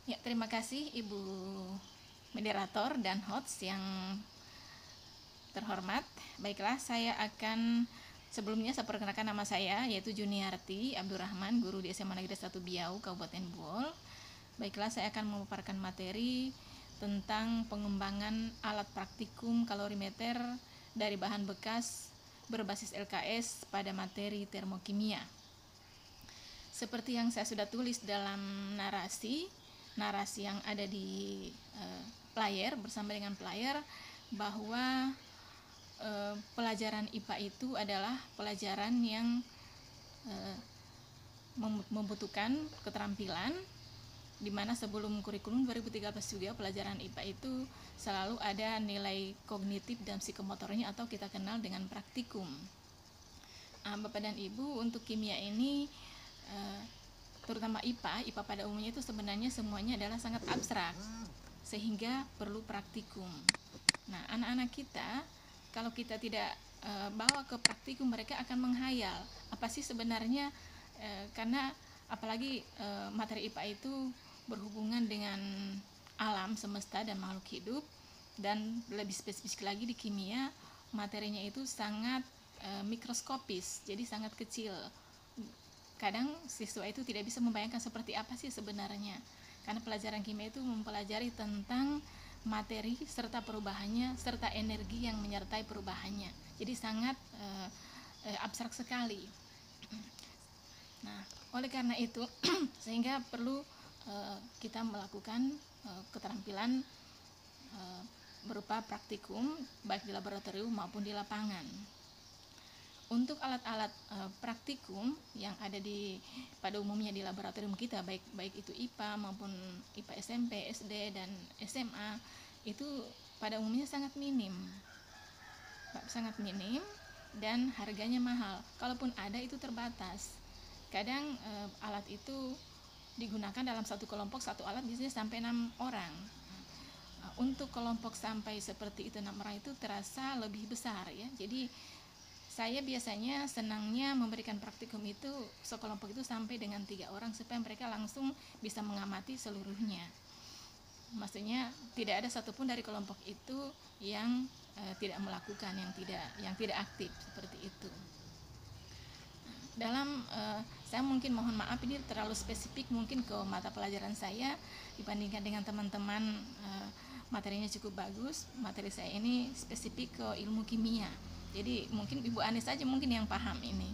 Ya, terima kasih Ibu moderator dan host yang terhormat. Baiklah, sebelumnya saya perkenalkan nama saya, yaitu Juniarti Abdurrahman, guru di SMA Negeri 1 Biau, Kabupaten Buol. Baiklah, saya akan memaparkan materi tentang pengembangan alat praktikum kalorimeter dari bahan bekas berbasis LKS pada materi termokimia. Seperti yang saya sudah tulis dalam narasi yang ada di player bersama dengan player, bahwa pelajaran IPA itu adalah pelajaran yang membutuhkan keterampilan, di mana sebelum kurikulum 2013 juga pelajaran IPA itu selalu ada nilai kognitif dan psikomotornya atau kita kenal dengan praktikum. Bapak dan Ibu, untuk kimia ini terutama IPA pada umumnya itu sebenarnya semuanya adalah sangat abstrak, sehingga perlu praktikum. Nah, anak-anak kita kalau kita tidak bawa ke praktikum, mereka akan menghayal apa sih sebenarnya, karena apalagi materi IPA itu berhubungan dengan alam semesta dan makhluk hidup, dan lebih spesifik lagi di kimia materinya itu sangat mikroskopis, jadi sangat kecil. Kadang siswa itu tidak bisa membayangkan seperti apa sih sebenarnya, karena pelajaran kimia itu mempelajari tentang materi serta perubahannya serta energi yang menyertai perubahannya, jadi sangat abstrak sekali. Nah, oleh karena itu sehingga perlu kita melakukan keterampilan berupa praktikum baik di laboratorium maupun di lapangan. Untuk alat-alat praktikum yang ada pada umumnya di laboratorium kita, baik itu IPA maupun IPA SMP, SD dan SMA, itu pada umumnya sangat minim dan harganya mahal. Kalaupun ada itu terbatas. Kadang alat itu digunakan dalam satu kelompok, satu alat biasanya sampai 6 orang. Untuk kelompok sampai seperti itu 6 orang itu terasa lebih besar ya. Jadi saya biasanya senangnya memberikan praktikum itu sekelompok itu sampai dengan 3 orang supaya mereka langsung bisa mengamati seluruhnya. Maksudnya tidak ada satupun dari kelompok itu yang tidak melakukan, yang tidak aktif seperti itu. Saya mungkin mohon maaf, ini terlalu spesifik mungkin ke mata pelajaran saya dibandingkan dengan teman-teman materinya cukup bagus. Materi saya ini spesifik ke ilmu kimia. Jadi mungkin Ibu Anis saja mungkin yang paham ini.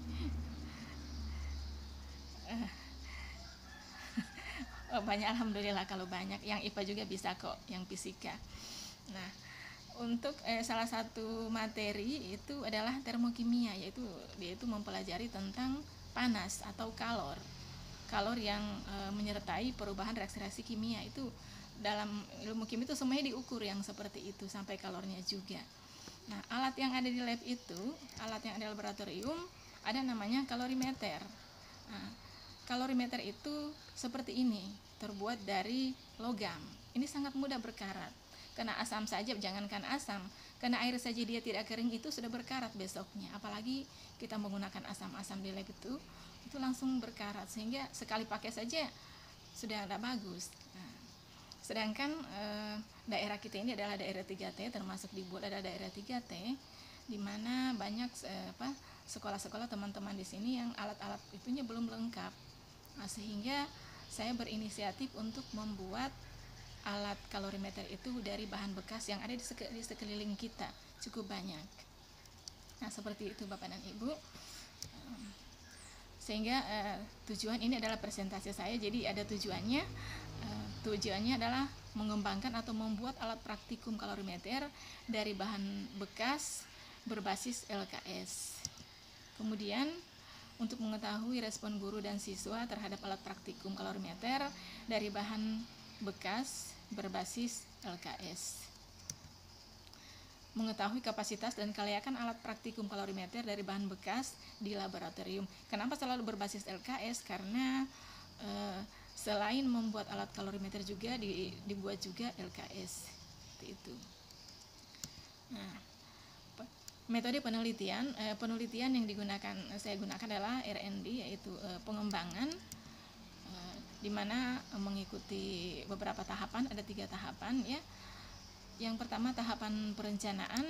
Banyak, alhamdulillah kalau banyak. Yang IPA juga bisa kok, yang fisika. Nah, untuk salah satu materi itu adalah termokimia, yaitu dia itu mempelajari tentang panas atau kalor yang menyertai perubahan reaksi kimia. Itu dalam ilmu kimia itu semuanya diukur yang seperti itu sampai kalornya juga. Nah, alat yang ada di lab itu, alat yang ada di laboratorium, ada namanya kalorimeter. Nah, kalorimeter itu seperti ini, terbuat dari logam. Ini sangat mudah berkarat. Kena asam saja, jangankan asam, kena air saja dia tidak kering itu sudah berkarat besoknya. Apalagi kita menggunakan asam-asam di lab itu langsung berkarat, sehingga sekali pakai saja sudah tidak bagus. Nah, sedangkan daerah kita ini adalah daerah 3T, termasuk di Buol ada daerah 3T, di mana banyak sekolah-sekolah teman-teman di sini yang alat-alat itunya belum lengkap. Nah, sehingga saya berinisiatif untuk membuat alat kalorimeter itu dari bahan bekas yang ada di sekeliling kita, cukup banyak. Nah, seperti itu Bapak dan Ibu. Sehingga tujuan ini adalah presentasi saya, jadi ada tujuannya. Tujuannya adalah mengembangkan atau membuat alat praktikum kalorimeter dari bahan bekas berbasis LKS. Kemudian untuk mengetahui respon guru dan siswa terhadap alat praktikum kalorimeter dari bahan bekas berbasis LKS. Mengetahui kapasitas dan kelayakan alat praktikum kalorimeter dari bahan bekas di laboratorium. Kenapa selalu berbasis LKS? Karena selain membuat alat kalorimeter juga dibuat juga LKS, seperti itu. Nah, metode penelitian yang saya gunakan adalah R&D, yaitu pengembangan di mana mengikuti beberapa tahapan, ada 3 tahapan ya. Yang pertama tahapan perencanaan,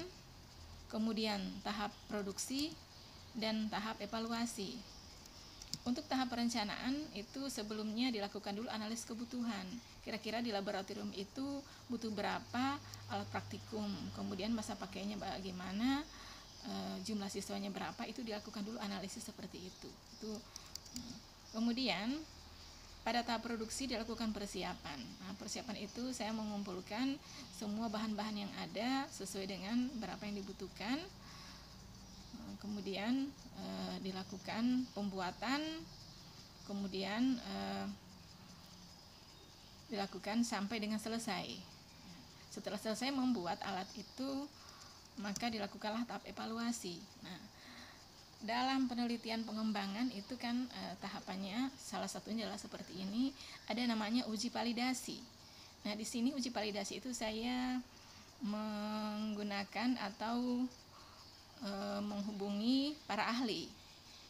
kemudian tahap produksi, dan tahap evaluasi. Untuk tahap perencanaan itu sebelumnya dilakukan dulu analisis kebutuhan. Kira-kira di laboratorium itu butuh berapa alat praktikum, kemudian masa pakainya bagaimana, jumlah siswanya berapa, itu dilakukan dulu analisis seperti itu. Kemudian pada tahap produksi dilakukan persiapan. Nah, persiapan itu saya mengumpulkan semua bahan-bahan yang ada sesuai dengan berapa yang dibutuhkan. Kemudian dilakukan pembuatan, kemudian dilakukan sampai dengan selesai. Setelah selesai membuat alat itu, maka dilakukanlah tahap evaluasi. Nah, dalam penelitian pengembangan itu kan tahapannya salah satunya adalah seperti ini, ada namanya uji validasi. Nah, di sini uji validasi itu saya menggunakan atau menghubungi para ahli.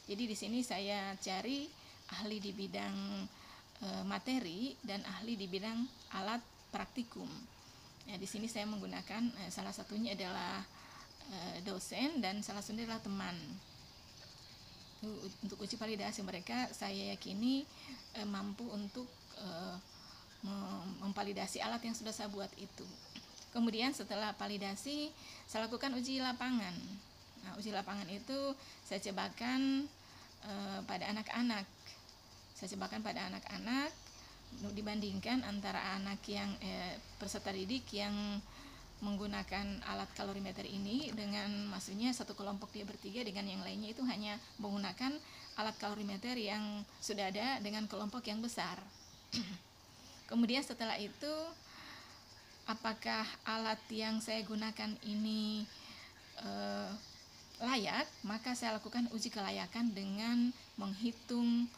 Jadi di sini saya cari ahli di bidang materi dan ahli di bidang alat praktikum. Ya, di sini saya menggunakan salah satunya adalah dosen dan salah satunya adalah teman. Untuk uji validasi mereka saya yakini mampu untuk memvalidasi alat yang sudah saya buat itu. Kemudian setelah validasi saya lakukan uji lapangan. Nah, uji lapangan itu saya cobakan pada anak-anak. Saya cobakan pada anak-anak, dibandingkan antara anak yang peserta didik yang menggunakan alat kalorimeter ini dengan, maksudnya satu kelompok dia bertiga dengan yang lainnya itu hanya menggunakan alat kalorimeter yang sudah ada dengan kelompok yang besar. Kemudian setelah itu, apakah alat yang saya gunakan ini layak, maka saya lakukan uji kelayakan dengan menghitung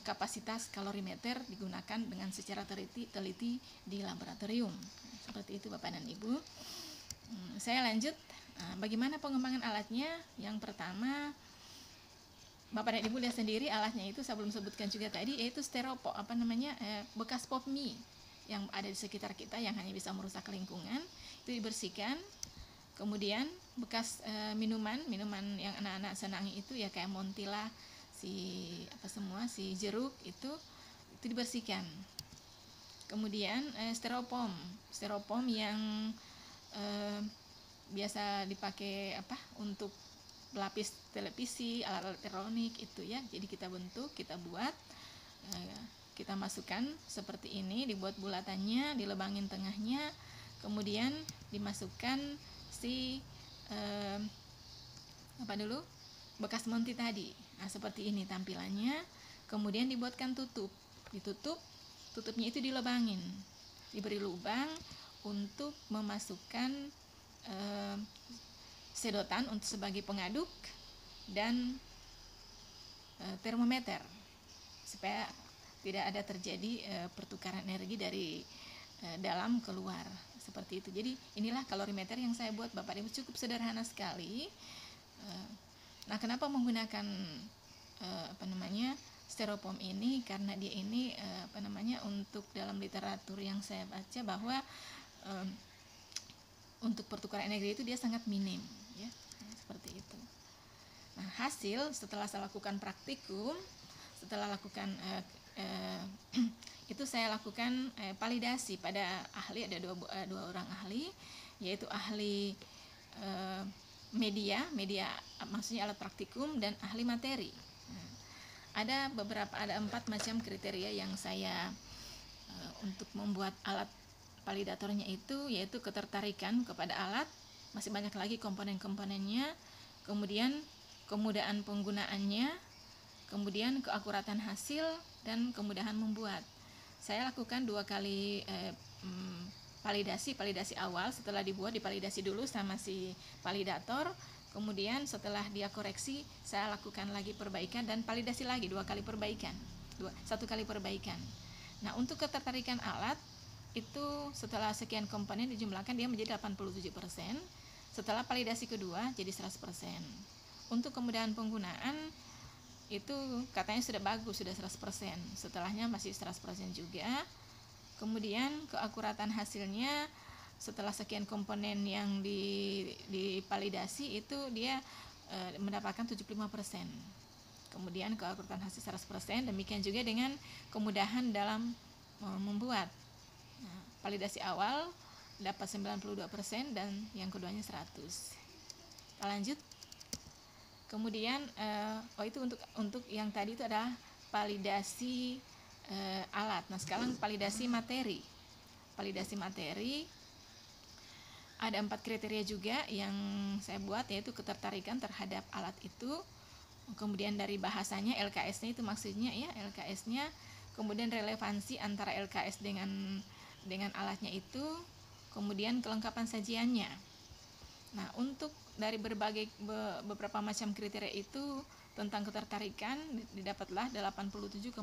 kapasitas kalorimeter digunakan dengan secara teliti di laboratorium. Seperti itu Bapak dan Ibu. Saya lanjut, bagaimana pengembangan alatnya? Yang pertama, Bapak dan Ibu lihat sendiri alatnya itu saya belum sebutkan juga tadi, yaitu styropor, bekas pop mie yang ada di sekitar kita yang hanya bisa merusak lingkungan, itu dibersihkan. Kemudian bekas minuman yang anak-anak senangi itu ya kayak Montila, si jeruk itu dibersihkan. Kemudian styrofoam yang biasa dipakai untuk pelapis televisi, alat elektronik itu ya. Jadi kita bentuk, kita buat, kita masukkan seperti ini, dibuat bulatannya, dilebangin tengahnya, kemudian dimasukkan bekas monti tadi. Nah, seperti ini tampilannya. Kemudian dibuatkan tutupnya itu dilebangin, diberi lubang untuk memasukkan sedotan untuk sebagai pengaduk dan termometer supaya tidak ada terjadi pertukaran energi dari dalam keluar, seperti itu. Jadi inilah kalorimeter yang saya buat Bapak Ibu, cukup sederhana sekali. Nah, kenapa menggunakan styrofoam ini? Karena dia ini untuk dalam literatur yang saya baca bahwa untuk pertukaran energi itu dia sangat minim ya, seperti itu. Nah, hasil setelah saya lakukan praktikum, setelah lakukan itu saya lakukan validasi pada ahli, ada dua orang ahli, yaitu ahli media maksudnya alat praktikum, dan ahli materi. Ada 4 macam kriteria yang saya untuk membuat alat validatornya itu, yaitu ketertarikan kepada alat, masih banyak lagi komponen-komponennya, kemudian kemudahan penggunaannya, kemudian keakuratan hasil, dan kemudahan membuat. Saya lakukan 2 kali validasi awal. Setelah dibuat, divalidasi dulu sama si validator, kemudian setelah dia koreksi, saya lakukan lagi perbaikan dan validasi lagi 2 kali perbaikan, 1 kali perbaikan. Nah, untuk ketertarikan alat itu setelah sekian komponen dijumlahkan dia menjadi 87%. Setelah validasi kedua jadi 100%. Untuk kemudahan penggunaan itu katanya sudah bagus, sudah 100%. Setelahnya masih 100% juga. Kemudian keakuratan hasilnya setelah sekian komponen yang dipalidasi itu dia mendapatkan 75%. Kemudian keakuratan hasil 100%. Demikian juga dengan kemudahan dalam membuat. Nah, validasi awal dapat 92% dan yang keduanya 100. Kita lanjut. Kemudian itu untuk yang tadi itu adalah validasi alat. Nah, sekarang validasi materi. Validasi materi ada 4 kriteria juga yang saya buat, yaitu ketertarikan terhadap alat itu. Kemudian dari bahasanya, LKS-nya itu maksudnya ya, LKS-nya. Kemudian relevansi antara LKS dengan alatnya itu. Kemudian kelengkapan sajiannya. Nah, untuk dari beberapa macam kriteria itu tentang ketertarikan didapatlah 87,5%.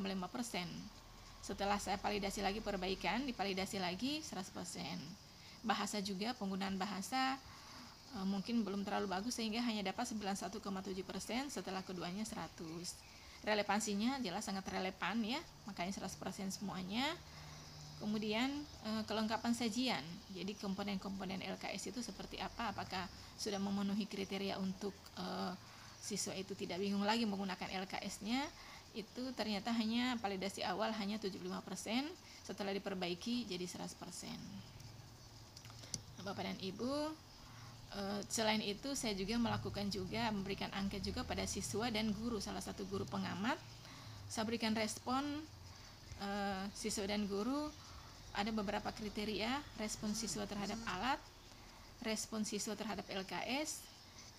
Setelah saya validasi lagi perbaikan, divalidasi lagi 100%. Bahasa juga, penggunaan bahasa mungkin belum terlalu bagus sehingga hanya dapat 91,7%, setelah keduanya 100. Relevansinya jelas sangat relevan ya, makanya 100% semuanya. Kemudian kelengkapan sajian, jadi komponen-komponen LKS itu seperti apa, apakah sudah memenuhi kriteria untuk siswa itu tidak bingung lagi menggunakan LKS-nya. Itu ternyata hanya validasi awal hanya 75%, setelah diperbaiki jadi 100%. Bapak dan Ibu, selain itu saya juga memberikan angket juga pada siswa dan guru, salah satu guru pengamat. Saya berikan respon siswa dan guru. Ada beberapa kriteria: respon siswa terhadap alat, respon siswa terhadap LKS,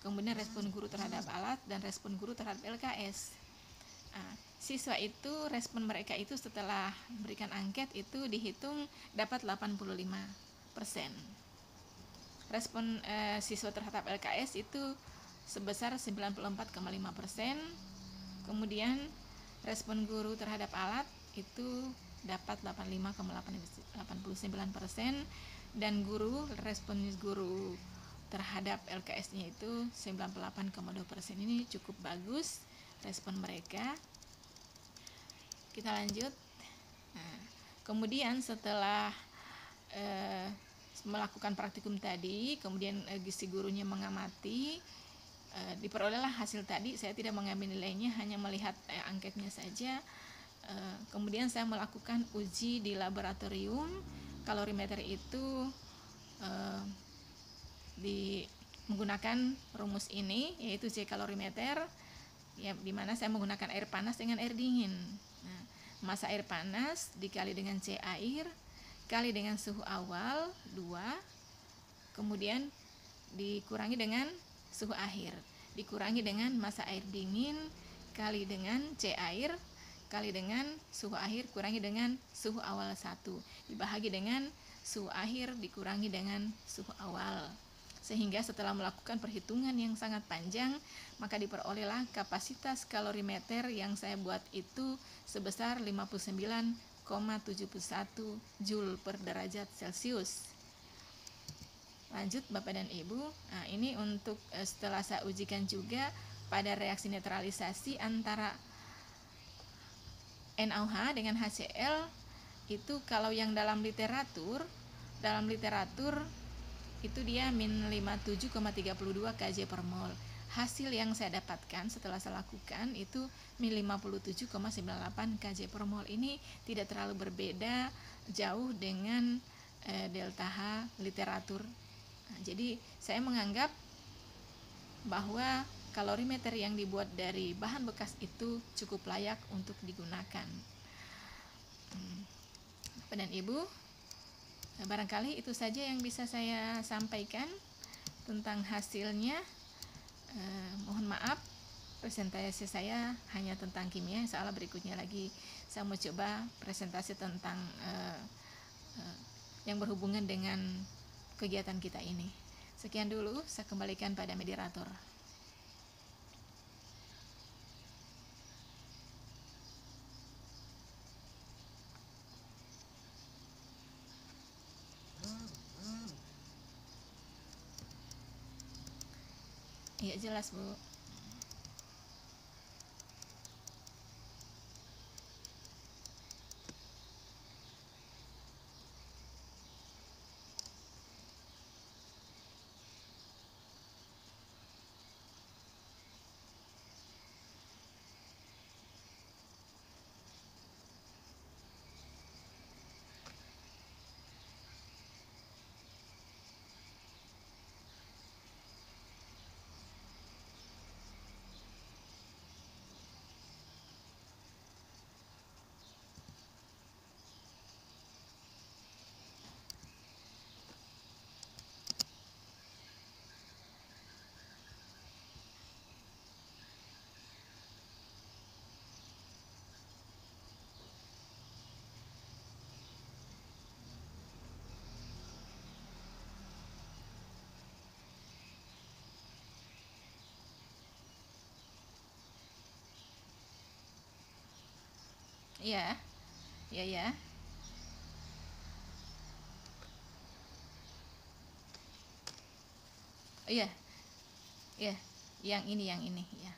kemudian respon guru terhadap alat, dan respon guru terhadap LKS. Siswa itu respon mereka itu setelah memberikan angket itu dihitung dapat 85%. Respon siswa terhadap LKS itu sebesar 94,5%. Kemudian respon guru terhadap alat itu dapat 85,89%, dan respon guru terhadap LKS-nya itu 98,2%. Ini cukup bagus respon mereka. Kita lanjut. Nah, kemudian setelah melakukan praktikum tadi, kemudian si gurunya mengamati, diperolehlah hasil tadi. Saya tidak mengambil nilainya, hanya melihat angketnya saja. Kemudian saya melakukan uji di laboratorium. Kalorimeter itu menggunakan rumus ini, yaitu J kalorimeter, ya, di mana saya menggunakan air panas dengan air dingin. Nah, massa air panas dikali dengan C air kali dengan suhu awal 2, kemudian dikurangi dengan suhu akhir, dikurangi dengan massa air dingin kali dengan C air kali dengan suhu akhir kurangi dengan suhu awal 1, dibahagi dengan suhu akhir dikurangi dengan suhu awal. Sehingga setelah melakukan perhitungan yang sangat panjang, maka diperolehlah kapasitas kalorimeter yang saya buat itu sebesar 59,71 Joule per derajat Celcius. Lanjut Bapak dan Ibu. Nah, ini untuk setelah saya ujikan juga pada reaksi netralisasi antara NaOH dengan HCl. Itu kalau yang dalam literatur itu dia min 57,32 kJ per mol. Hasil yang saya dapatkan setelah saya lakukan itu min 57,98 kJ per mol. Ini tidak terlalu berbeda jauh dengan delta H literatur. Nah, jadi saya menganggap bahwa kalorimeter yang dibuat dari bahan bekas itu cukup layak untuk digunakan. Bapak dan Ibu, barangkali itu saja yang bisa saya sampaikan tentang hasilnya. Mohon maaf, presentasi saya hanya tentang kimia. Soalnya berikutnya lagi saya mau coba presentasi tentang yang berhubungan dengan kegiatan kita ini. Sekian dulu, saya kembalikan pada moderator. Iya, jelas Bu. Iya, iya ya. Oh, iya, iya. Yang ini ya.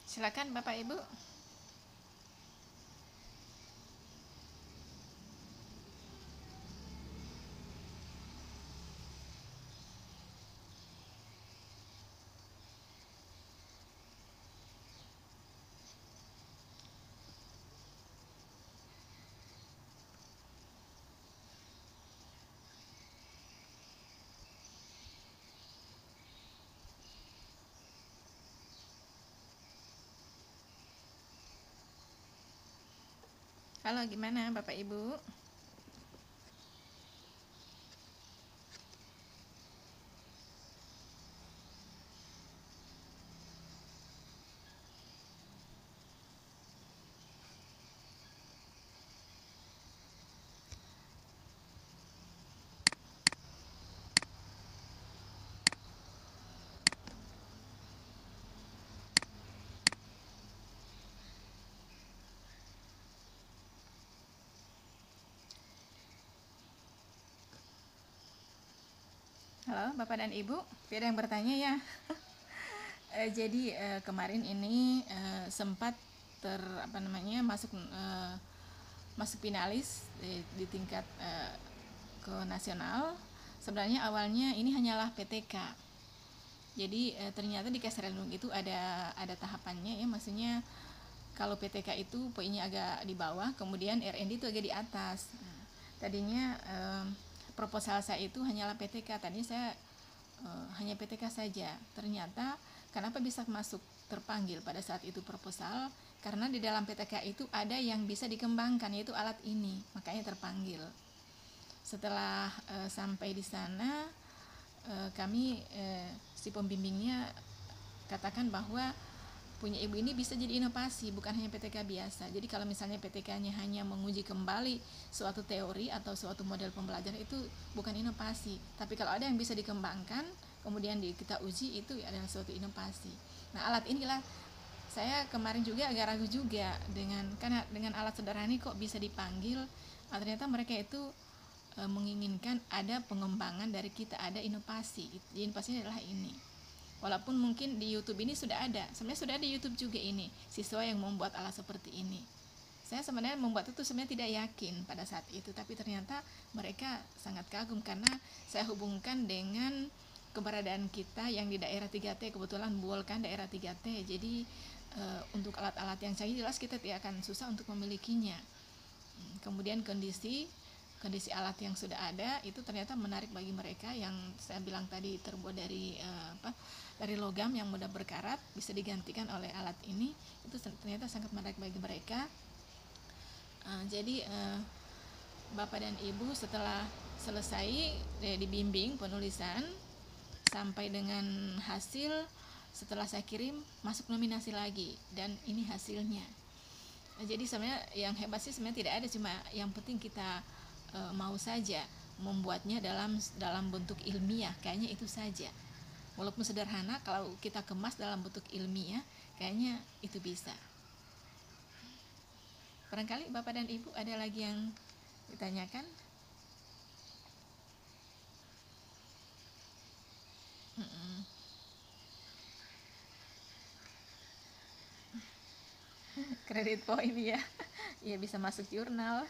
Silakan Bapak Ibu. Halo, gimana Bapak Ibu? Halo, Bapak dan Ibu. Tidak ada yang bertanya ya. Jadi kemarin ini sempat masuk finalis di tingkat ke nasional. Sebenarnya awalnya ini hanyalah PTK. Jadi ternyata di Kesrelung itu ada tahapannya ya, maksudnya kalau PTK itu poinnya agak di bawah, kemudian RND itu agak di atas. Nah, tadinya proposal saya itu hanyalah PTK. Tadinya saya hanya PTK saja. Ternyata kenapa bisa masuk terpanggil pada saat itu proposal? Karena di dalam PTK itu ada yang bisa dikembangkan, yaitu alat ini, makanya terpanggil. Setelah sampai di sana, kami si pembimbingnya katakan bahwa punya ibu ini bisa jadi inovasi, bukan hanya PTK biasa. Jadi kalau misalnya PTK-nya hanya menguji kembali suatu teori atau suatu model pembelajaran, itu bukan inovasi. Tapi kalau ada yang bisa dikembangkan kemudian kita uji, itu adalah suatu inovasi. Nah, alat inilah saya kemarin juga agak ragu juga karena dengan alat sederhana ini kok bisa dipanggil. Ternyata mereka itu menginginkan ada pengembangan dari kita, ada inovasi. Inovasinya adalah ini. Walaupun mungkin di YouTube ini sudah ada, sebenarnya sudah ada di YouTube juga ini, siswa yang membuat alat seperti ini. Saya sebenarnya membuat itu sebenarnya tidak yakin pada saat itu, tapi ternyata mereka sangat kagum karena saya hubungkan dengan keberadaan kita yang di daerah 3T, kebetulan Buol kan daerah 3T, jadi untuk alat-alat yang canggih jelas kita tidak akan susah untuk memilikinya. Kemudian kondisi alat yang sudah ada itu ternyata menarik bagi mereka, yang saya bilang tadi terbuat dari logam yang mudah berkarat, bisa digantikan oleh alat ini, itu ternyata sangat menarik bagi mereka. Jadi Bapak dan Ibu setelah selesai dibimbing penulisan sampai dengan hasil, setelah saya kirim masuk nominasi lagi, dan ini hasilnya. Jadi sebenarnya yang hebat sih sebenarnya tidak ada, cuma yang penting kita mau saja. membuatnya dalam bentuk ilmiah, kayaknya itu saja. Walaupun sederhana, kalau kita kemas dalam bentuk ilmiah, kayaknya itu bisa. Barangkali Bapak dan Ibu ada lagi yang ditanyakan? Kredit poin ya, ya bisa masuk jurnal.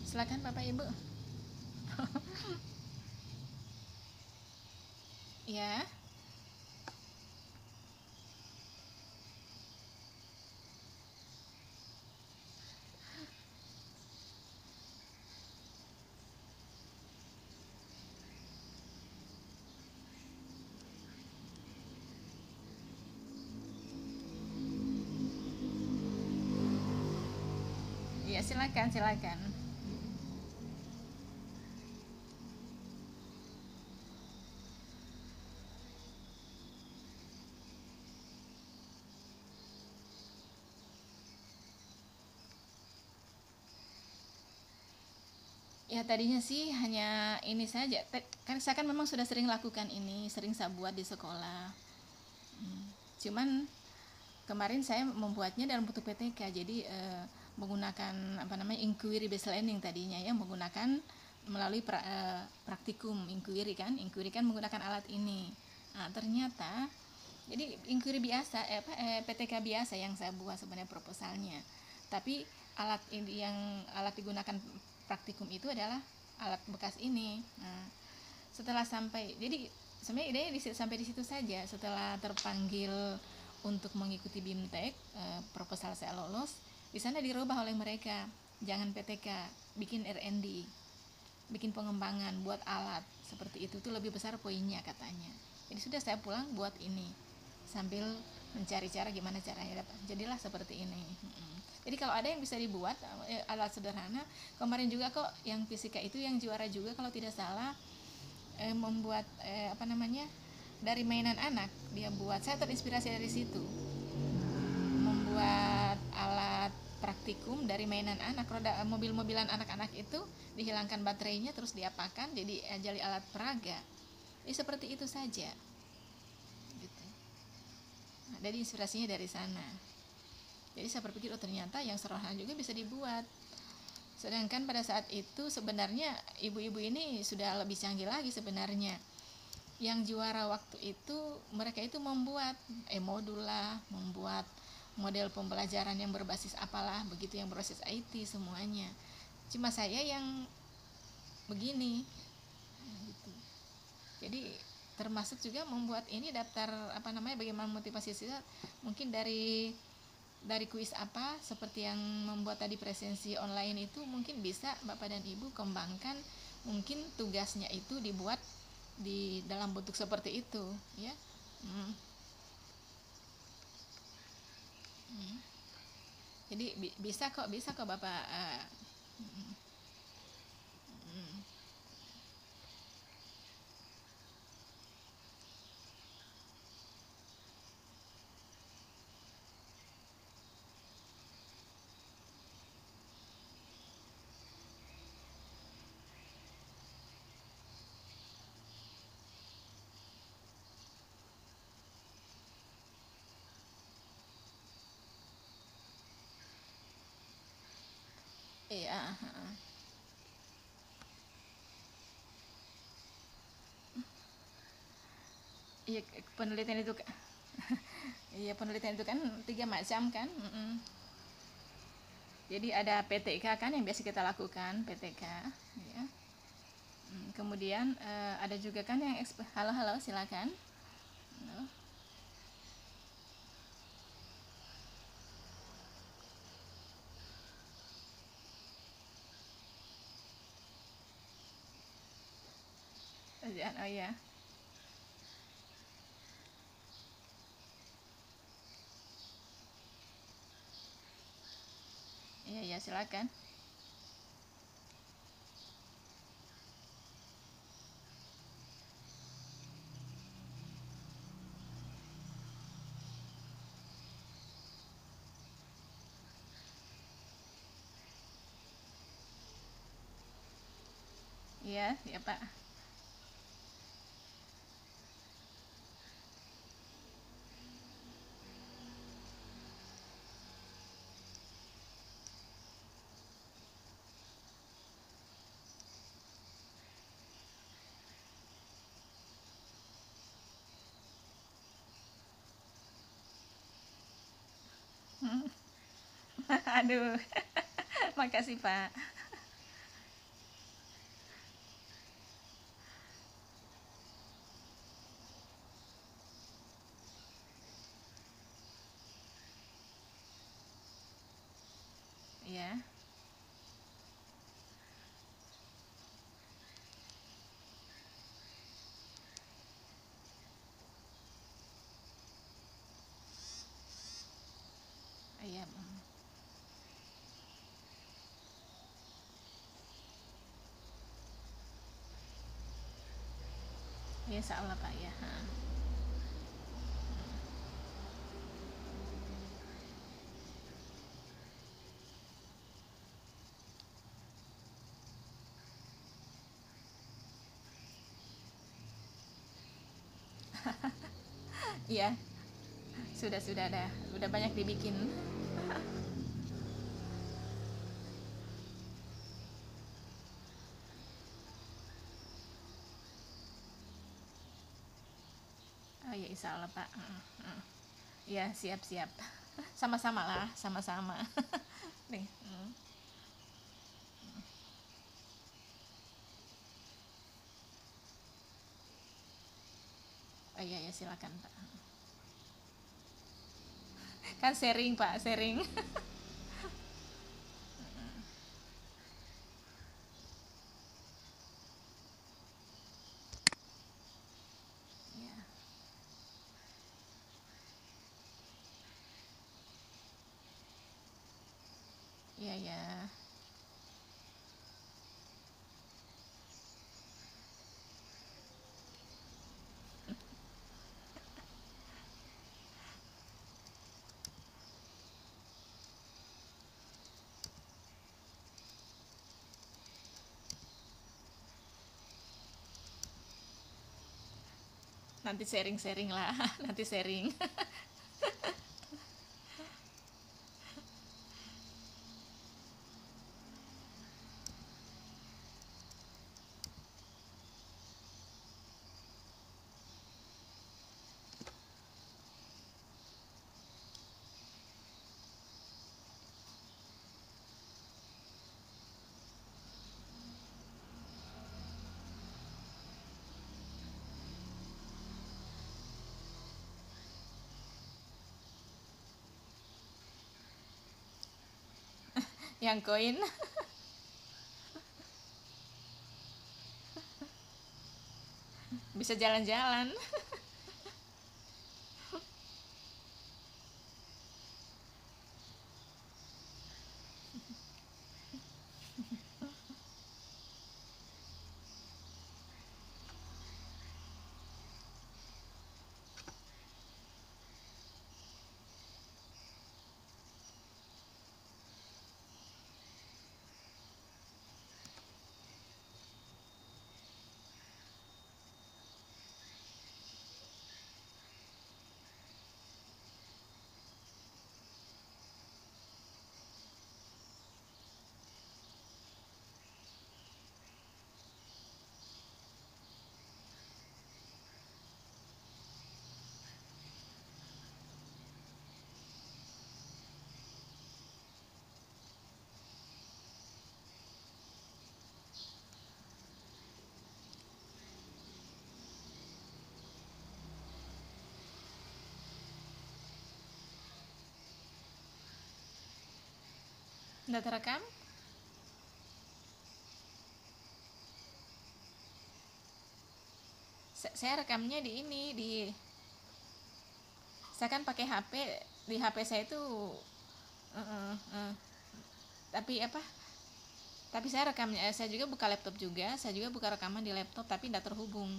Silakan Bapak Ibu. Ya. Ya, silakan. Ya, tadinya sih hanya ini saja. Kan saya kan memang sudah sering lakukan ini, sering saya buat di sekolah. Cuman kemarin saya membuatnya dalam bentuk PTK. Jadi menggunakan inquiry based learning tadinya ya, menggunakan melalui praktikum inquiry kan menggunakan alat ini. Nah, ternyata jadi inquiry biasa PTK biasa yang saya buat sebenarnya proposalnya. Tapi alat digunakan praktikum itu adalah alat bekas ini. Nah, setelah jadi sebenarnya idenya sampai di situ saja. Setelah terpanggil untuk mengikuti BIMTEK, proposal saya lolos, di sana dirubah oleh mereka, jangan PTK, bikin R&D, bikin pengembangan, buat alat seperti itu tuh lebih besar poinnya katanya. Jadi sudah saya pulang buat ini sambil mencari cara gimana caranya dapat. Jadilah seperti ini. Jadi kalau ada yang bisa dibuat alat sederhana, kemarin juga kok yang fisika itu yang juara juga kalau tidak salah, membuat dari mainan anak dia buat. Saya terinspirasi dari situ, membuat alat praktikum dari mainan anak, roda mobil-mobilan anak-anak itu dihilangkan baterainya terus diapakan jadi alat peraga. Seperti itu saja gitu. Nah, jadi inspirasinya dari sana. Jadi saya berpikir ternyata yang sederhana juga bisa dibuat. Sedangkan pada saat itu sebenarnya ibu-ibu ini sudah lebih canggih lagi sebenarnya. Yang juara waktu itu mereka itu membuat modul lah, membuat model pembelajaran yang berbasis apalah begitu, yang berbasis IT semuanya. Cuma saya yang begini gitu. Jadi termasuk juga membuat ini daftar bagaimana motivasi siswa, mungkin dari kuis seperti yang membuat tadi presensi online itu, mungkin bisa Bapak dan Ibu kembangkan, mungkin tugasnya itu dibuat di dalam bentuk seperti itu ya. Jadi bisa kok Bapak. Iya, penelitian itu iya, penelitian itu kan 3 macam kan. Jadi ada PTK kan yang biasa kita lakukan, PTK ya. Kemudian ada juga kan yang halo halo silakan. Halo. Oh iya. Iya iya silakan. Iya, ya Pak. Aduh. Makasih Pak. Iya. Iya. Iya, insya Allah Pak ya. Iya, sudah ada, udah banyak dibikin. Oh ya insya Allah Pak. Iya siap-siap. Sama-sama lah, sama-sama. Nih. Oh iya ya silakan Pak. Kan sharing Pak, sharing. Iya, iya ya. Nanti sharing-sharing lah, nanti sharing. Yang koin. Bisa jalan-jalan. Nggak terekam? Saya rekamnya di ini, saya kan pakai HP, di HP saya itu tapi apa? Tapi saya rekamnya, saya juga buka laptop juga, saya juga buka rekaman di laptop tapi tidak terhubung.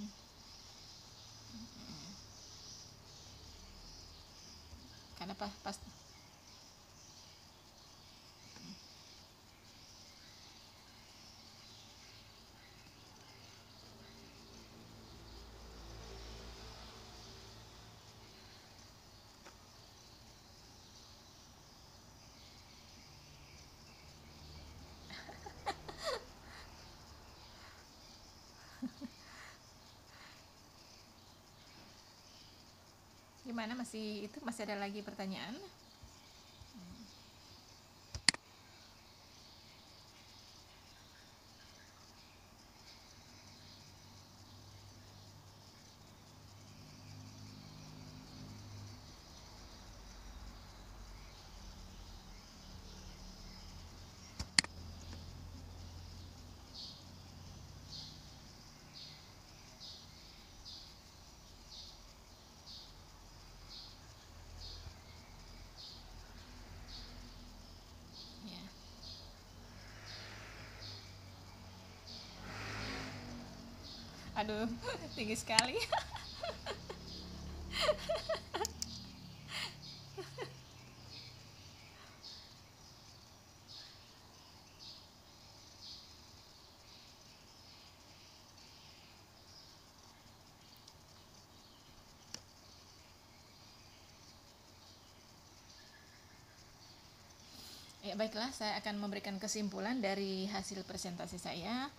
Karena pas gimana, masih ada lagi pertanyaan? Ya. Aduh, tinggi sekali. Ya, baiklah, saya akan memberikan kesimpulan dari hasil presentasi saya,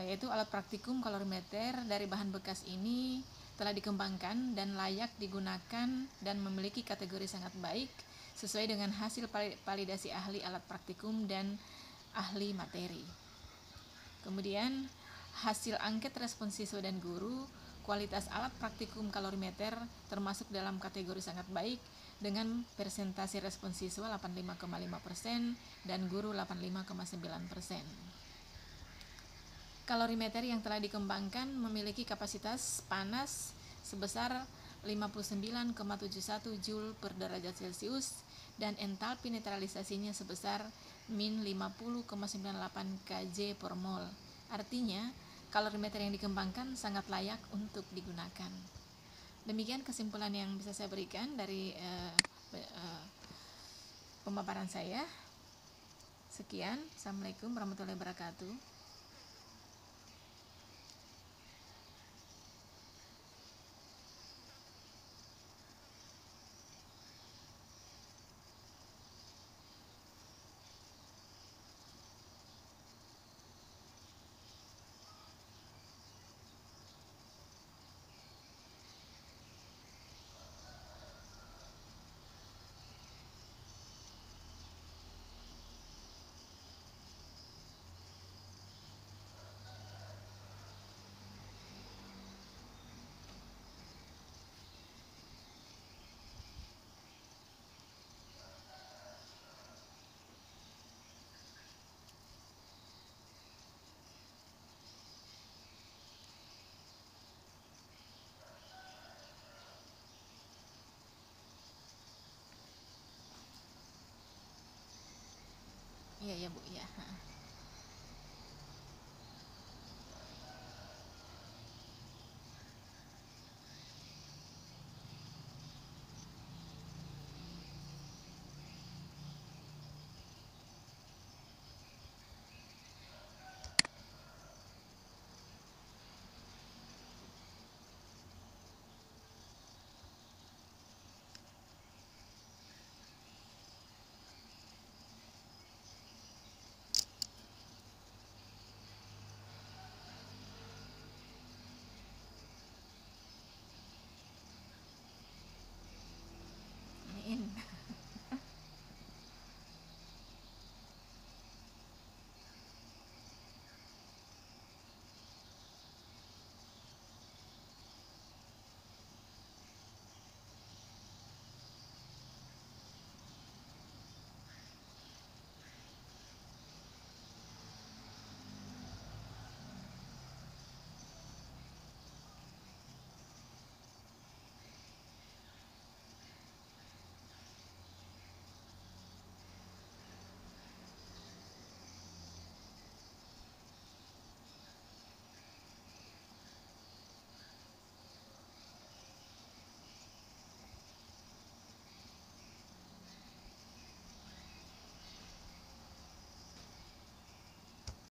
yaitu alat praktikum kalorimeter dari bahan bekas ini telah dikembangkan dan layak digunakan dan memiliki kategori sangat baik sesuai dengan hasil validasi ahli alat praktikum dan ahli materi. Kemudian hasil angket respon siswa dan guru, kualitas alat praktikum kalorimeter termasuk dalam kategori sangat baik dengan persentase respon siswa 85,5% dan guru 85,9%. Kalorimeter yang telah dikembangkan memiliki kapasitas panas sebesar 59,71 Joule per derajat Celcius dan entalpi netralisasinya sebesar min 50,98 kJ per mol. Artinya, kalorimeter yang dikembangkan sangat layak untuk digunakan. Demikian kesimpulan yang bisa saya berikan dari pemaparan saya. Sekian, Assalamualaikum warahmatullahi wabarakatuh.